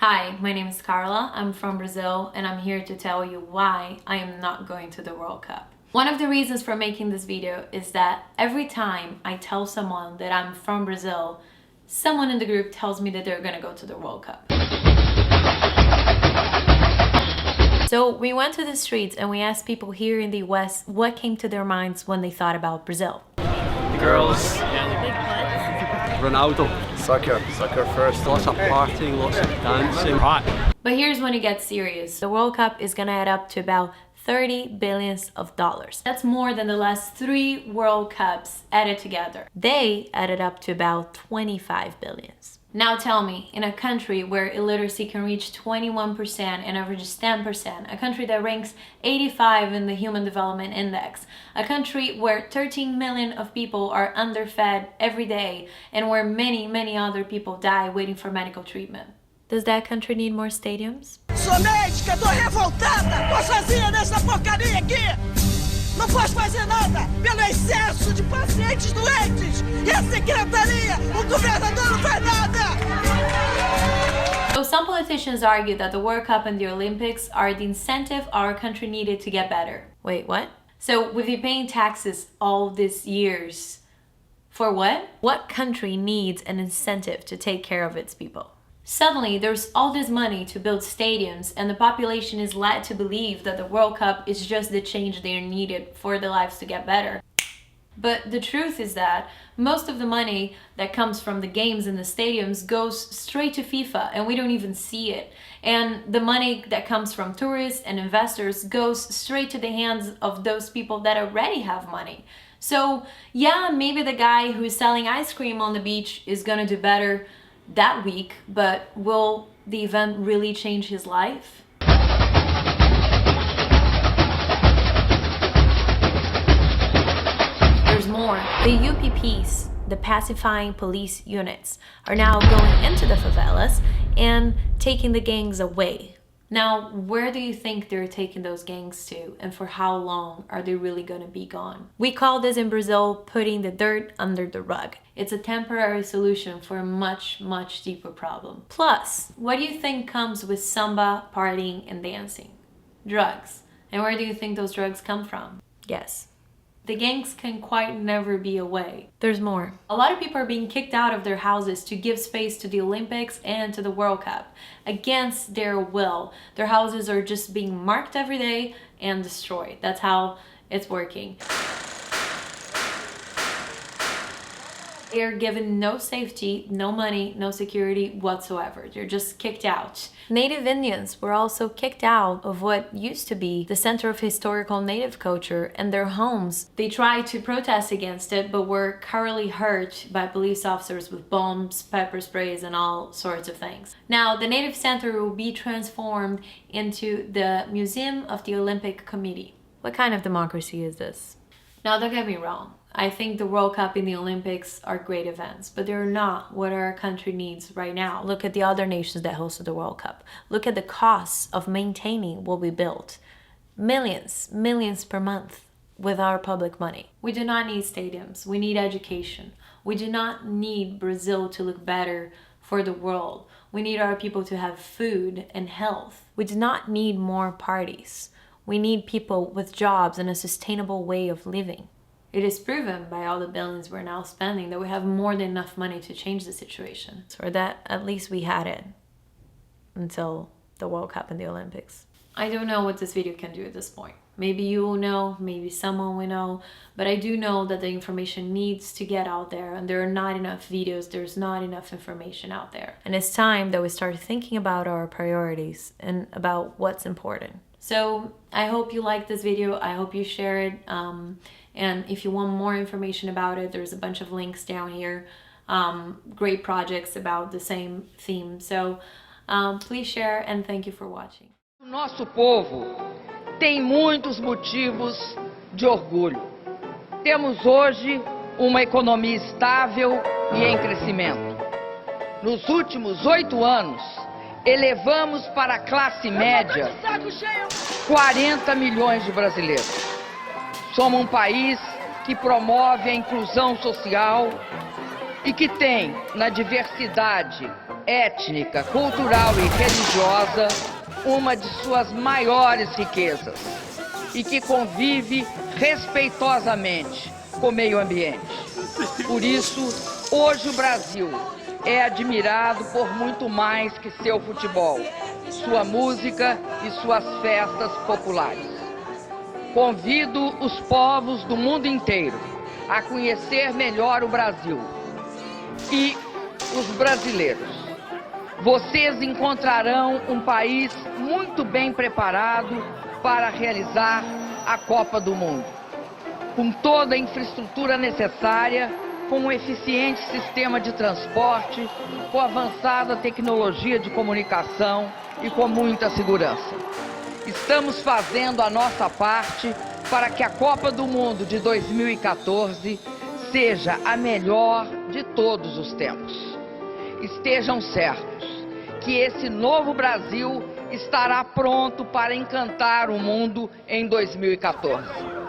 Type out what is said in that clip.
Hi, my name is Carla, I'm from Brazil, and I'm here to tell you why I am not going to the World Cup. One of the reasons for making this video is that every time I tell someone that I'm from Brazil, someone in the group tells me that they're gonna go to the World Cup. So we went to the streets and we asked people here in the West what came to their minds when they thought about Brazil. Girls. Ronaldo. Soccer first. Lots of partying, lots of dancing. Hot. But here's when it gets serious. The World Cup is gonna add up to about $30 billion. That's more than the last 3 World Cups added together. They added up to about 25 billion. Now tell me, in a country where illiteracy can reach 21% and averages 10%, a country that ranks 85 in the Human Development Index, a country where 13 million of people are underfed every day, and where many other people die waiting for medical treatment. Does that country need more stadiums? Sou médica, tô revoltada! Tô sozinha nessa porcaria aqui! Não posso fazer nada pelo excesso de pacientes doentes! E a secretaria, o governador não faz nada! So some politicians argue that the World Cup and the Olympics are the incentive our country needed to get better. Wait, what? So we've been paying taxes all these years. For what? What country needs an incentive to take care of its people? Suddenly, there's all this money to build stadiums, and the population is led to believe that the World Cup is just the change they are needed for their lives to get better. But the truth is that most of the money that comes from the games and the stadiums goes straight to FIFA, and we don't even see it. And the money that comes from tourists and investors goes straight to the hands of those people that already have money. So yeah, maybe the guy who's selling ice cream on the beach is gonna do better that week, but will the event really change his life? There's more. The UPPs, the pacifying police units, are now going into the favelas and taking the gangs away. Now, where do you think they're taking those gangs to, and for how long are they really gonna be gone? We call this in Brazil putting the dirt under the rug. It's a temporary solution for a much deeper problem. Plus, what do you think comes with samba, partying, and dancing? Drugs. And where do you think those drugs come from? Guess. The gangs can quite never be away. There's more. A lot of people are being kicked out of their houses to give space to the Olympics and to the World Cup. Against their will. Their houses are just being marked every day and destroyed. That's how it's working. They're given no safety, no money, no security whatsoever. They're just kicked out. Native Indians were also kicked out of what used to be the center of historical native culture and their homes. They tried to protest against it, but were thoroughly hurt by police officers with bombs, pepper sprays, and all sorts of things. Now, the Native Center will be transformed into the Museum of the Olympic Committee. What kind of democracy is this? Now, don't get me wrong. I think the World Cup and the Olympics are great events, but they're not what our country needs right now. Look at the other nations that hosted the World Cup. Look at the costs of maintaining what we built. Millions per month with our public money. We do not need stadiums. We need education. We do not need Brazil to look better for the world. We need our people to have food and health. We do not need more parties. We need people with jobs and a sustainable way of living. It is proven by all the billions we're now spending that we have more than enough money to change the situation. Or that at least we had it until the World Cup and the Olympics. I don't know what this video can do at this point. Maybe you will know, maybe someone will know, but I do know that the information needs to get out there, and there are not enough videos, there's not enough information out there. And it's time that we start thinking about our priorities and about what's important. So I hope you like this video, I hope you share it, and if you want more information about it, there's a bunch of links down here, great projects about the same theme. So please share, and thank you for watching. O nosso povo tem muitos motivos de orgulho. Temos hoje uma economia estável e em crescimento. Nos últimos 8 anos, elevamos para a classe média 40 milhões de brasileiros. Somos um país que promove a inclusão social e que tem, na diversidade étnica, cultural e religiosa, uma de suas maiores riquezas, e que convive respeitosamente com o meio ambiente. Por isso, hoje o Brasil é admirado por muito mais que seu futebol, sua música e suas festas populares. Convido os povos do mundo inteiro a conhecer melhor o Brasil e os brasileiros. Vocês encontrarão um país muito bem preparado para realizar a Copa do Mundo, com toda a infraestrutura necessária, com um eficiente sistema de transporte, com avançada tecnologia de comunicação e com muita segurança. Estamos fazendo a nossa parte para que a Copa do Mundo de 2014 seja a melhor de todos os tempos. Estejam certos que esse novo Brasil estará pronto para encantar o mundo em 2014.